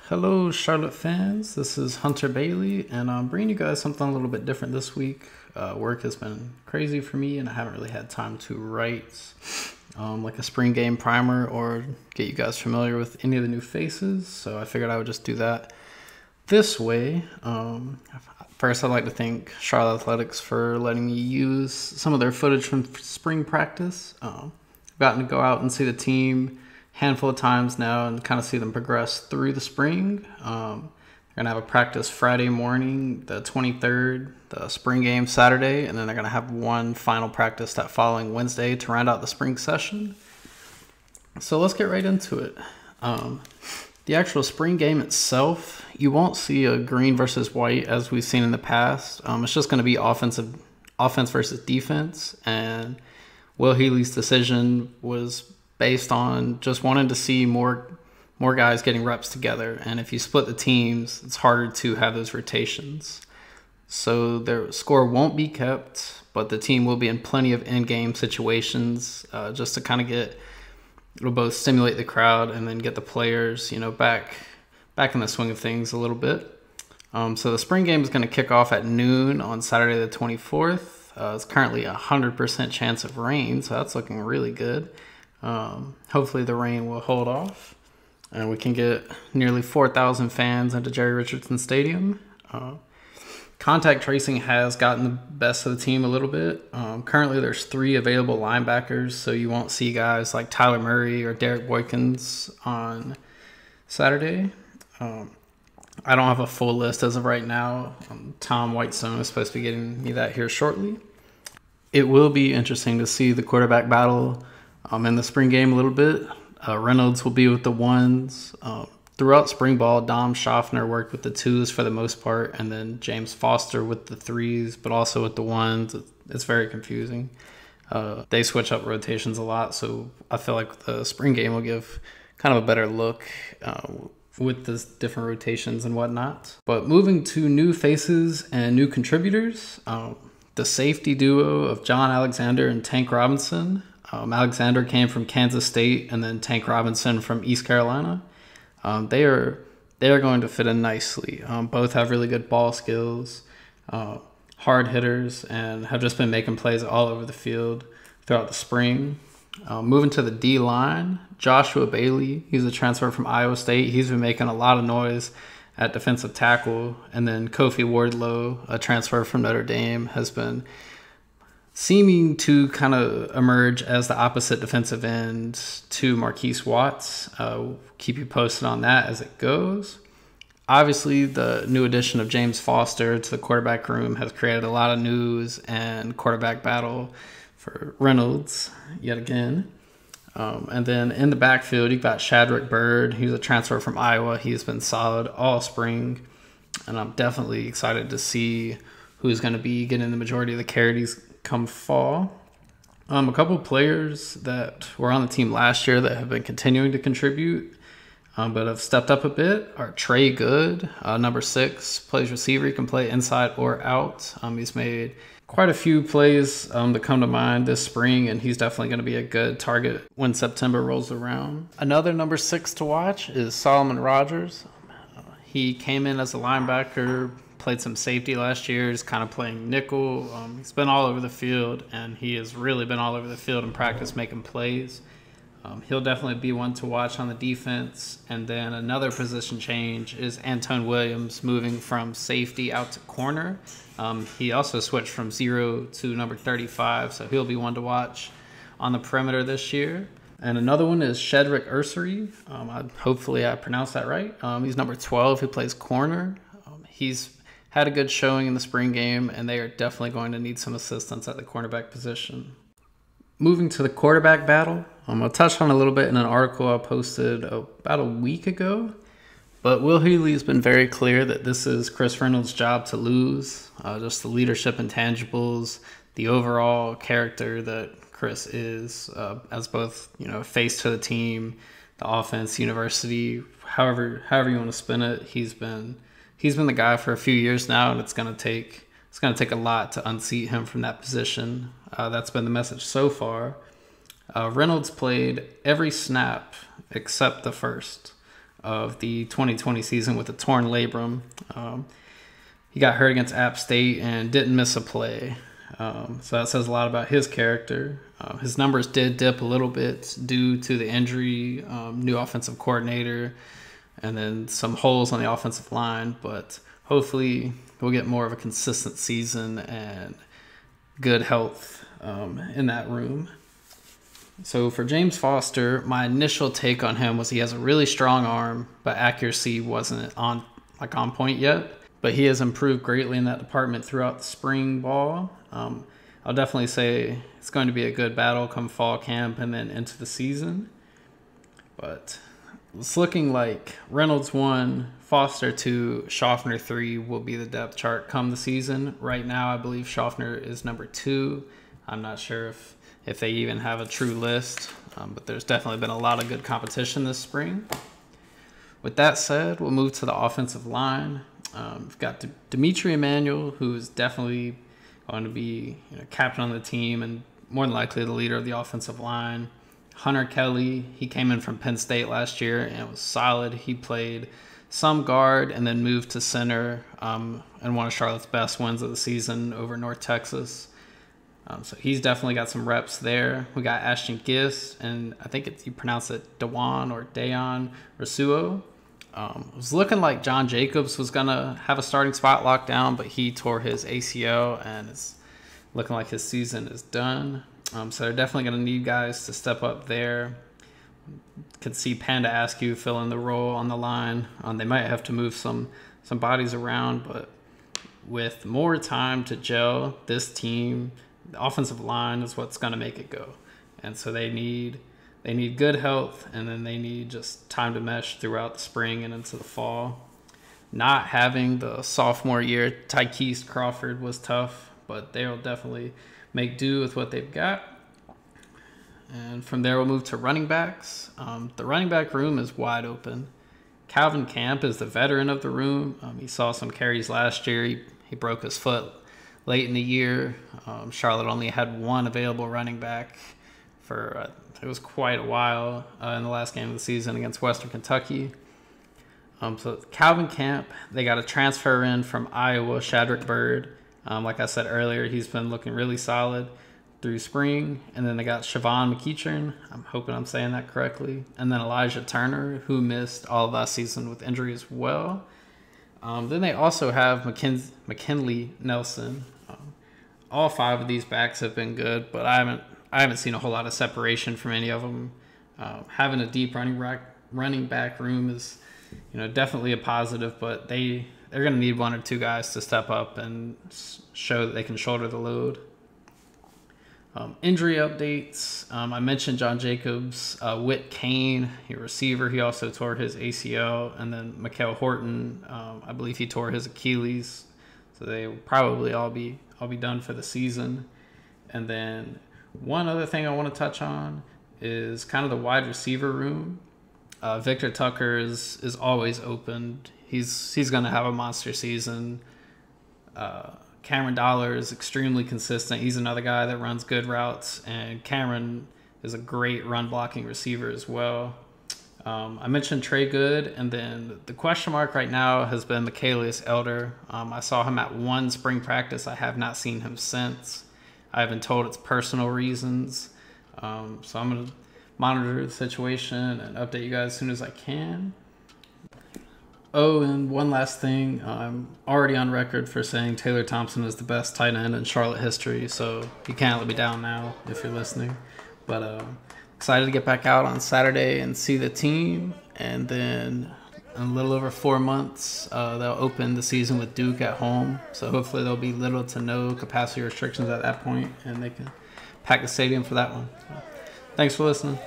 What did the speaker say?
Hello, Charlotte fans. This is Hunter Bailey, and I'm bringing you guys something a little bit different this week. Work has been crazy for me, and I haven't really had time to write like a spring game primer or get you guys familiar with any of the new faces. So I figured I would just do that this way. First, I'd like to thank Charlotte Athletics for letting me use some of their footage from spring practice. I've gotten to go out and see the team handful of times now and kind of see them progress through the spring. They're going to have a practice Friday morning, the 23rd, the spring game Saturday, and then they're going to have one final practice that following Wednesday to round out the spring session. So let's get right into it. The actual spring game itself, you won't see a green versus white as we've seen in the past. It's just going to be offense versus defense, and Will Healy's decision was based on just wanting to see more guys getting reps together. And if you split the teams, it's harder to have those rotations. So their score won't be kept, but the team will be in plenty of in-game situations just to kind of it'll both stimulate the crowd and then get the players, back in the swing of things a little bit. So the spring game is going to kick off at noon on Saturday the 24th. It's currently a 100% chance of rain, so that's looking really good. Hopefully the rain will hold off and we can get nearly 4,000 fans into Jerry Richardson Stadium. Contact tracing has gotten the best of the team a little bit. Currently there's 3 available linebackers, so you won't see guys like Tyler Murray or Derek Boykins on Saturday. I don't have a full list as of right now. Tom Whitestone is supposed to be getting me that here shortly. It will be interesting to see the quarterback battle in the spring game a little bit. Reynolds will be with the ones. Throughout spring ball, Dom Schaffner worked with the 2s for the most part, and then James Foster with the 3s, but also with the 1s. It's very confusing. They switch up rotations a lot, so I feel like the spring game will give kind of a better look with the different rotations and whatnot. But moving to new faces and new contributors, the safety duo of John Alexander and Tank Robinson. Alexander came from Kansas State, and then Tank Robinson from East Carolina. They are going to fit in nicely. Both have really good ball skills, hard hitters, and have just been making plays all over the field throughout the spring. Moving to the D-line, Joshua Bailey. He's a transfer from Iowa State. He's been making a lot of noise at defensive tackle. And then Kofi Wardlow, a transfer from Notre Dame, has been seeming to kind of emerge as the opposite defensive end to Marquise Watts. Keep you posted on that as it goes. Obviously, the new addition of James Foster to the quarterback room has created a lot of news and quarterback battle for Reynolds yet again. And then in the backfield, you've got Shadrick Byrd. He's a transfer from Iowa. He's been solid all spring, and I'm definitely excited to see who's going to be getting the majority of the carries come fall. A couple of players that were on the team last year that have been continuing to contribute but have stepped up a bit are Trey Good, number 6, plays receiver. He can play inside or out. He's made quite a few plays that come to mind this spring, and he's definitely going to be a good target when September rolls around. Another number 6 to watch is Solomon Rogers. He came in as a linebacker, played some safety last year. He's kind of playing nickel. He's been all over the field, and he has really been all over the field in practice making plays. He'll definitely be one to watch on the defense. And then another position change is Antone Williams moving from safety out to corner. He also switched from 0 to number 35, so he'll be one to watch on the perimeter this year. And another one is Shedrick Ursery. Hopefully I pronounced that right. He's number 12 who plays corner. He's had a good showing in the spring game, and they are definitely going to need some assistance at the cornerback position. Moving to the quarterback battle, I'll touch on a little bit in an article I posted about a week ago. But Will Healy has been very clear that this is Chris Reynolds' job to lose. Just the leadership intangibles, the overall character that Chris is as both, face to the team, the offense, university, however you want to spin it. He's been the guy for a few years now, and it's going to take a lot to unseat him from that position. That's been the message so far. Reynolds played every snap except the first. of the 2020 season with a torn labrum. He got hurt against App State and didn't miss a play. So that says a lot about his character. His numbers did dip a little bit due to the injury, new offensive coordinator, and then some holes on the offensive line. But hopefully we'll get more of a consistent season and good health in that room. So for James Foster, my initial take on him was he has a really strong arm, but accuracy wasn't on point yet. But he has improved greatly in that department throughout the spring ball. I'll definitely say it's going to be a good battle come fall camp and then into the season. But it's looking like Reynolds 1, Foster 2, Schaffner 3 will be the depth chart come the season. Right now, I believe Schaffner is number 2. I'm not sure if they even have a true list, but there's definitely been a lot of good competition this spring. With that said, we'll move to the offensive line. We've got Dimitri Emmanuel, who is definitely going to be captain on the team and more than likely the leader of the offensive line. Hunter Kelly, he came in from Penn State last year and was solid. He played some guard and then moved to center and one of Charlotte's best wins of the season over North Texas. So he's definitely got some reps there. We got Ashton Gist, and I think you pronounce it Dayon Rasuo. It was looking like John Jacobs was going to have a starting spot locked down, but he tore his ACL, and it's looking like his season is done. So they're definitely going to need guys to step up there. Could see Panda Askew fill in the role on the line. They might have to move some bodies around, but with more time to gel, this team, the offensive line is what's going to make it go. And so they need good health, and then they need just time to mesh throughout the spring and into the fall. Not having the sophomore year Tykees Crawford was tough, but they'll definitely make do with what they've got. And from there, we'll move to running backs. The running back room is wide open. Calvin Camp is the veteran of the room. He saw some carries last year. He broke his foot late in the year. Charlotte only had one available running back for it was quite a while in the last game of the season against Western Kentucky. So Calvin Camp, they got a transfer in from Iowa, Shadrick Byrd. Like I said earlier, he's been looking really solid through spring. And then they got Siobhan McEachern. I'm hoping I'm saying that correctly. And then Elijah Turner, who missed all of last season with injury as well. Then they also have McKinley Nelson. All 5 of these backs have been good, but I haven't seen a whole lot of separation from any of them. Having a deep running back room is, definitely a positive, but they're going to need 1 or 2 guys to step up and show that they can shoulder the load. Injury updates. I mentioned John Jacobs, Whit Kane, your receiver. He also tore his ACL, and then Mikael Horton. I believe he tore his Achilles, so they will probably all be done for the season. And then one other thing I want to touch on is kind of the wide receiver room. Victor Tucker is always open. He's going to have a monster season. Cameron Dollar is extremely consistent. He's another guy that runs good routes, and Cameron is a great run blocking receiver as well. I mentioned Trey Good, and then the question mark right now has been Michaelius Elder. I saw him at one spring practice. I have not seen him since. I've been told it's personal reasons. So I'm going to monitor the situation and update you guys as soon as I can. Oh, and one last thing. I'm already on record for saying Taylor Thompson is the best tight end in Charlotte history, so you can't let me down now if you're listening. But excited to get back out on Saturday and see the team. And then in a little over 4 months, they'll open the season with Duke at home. So hopefully there'll be little to no capacity restrictions at that point, and they can pack the stadium for that one. So, thanks for listening.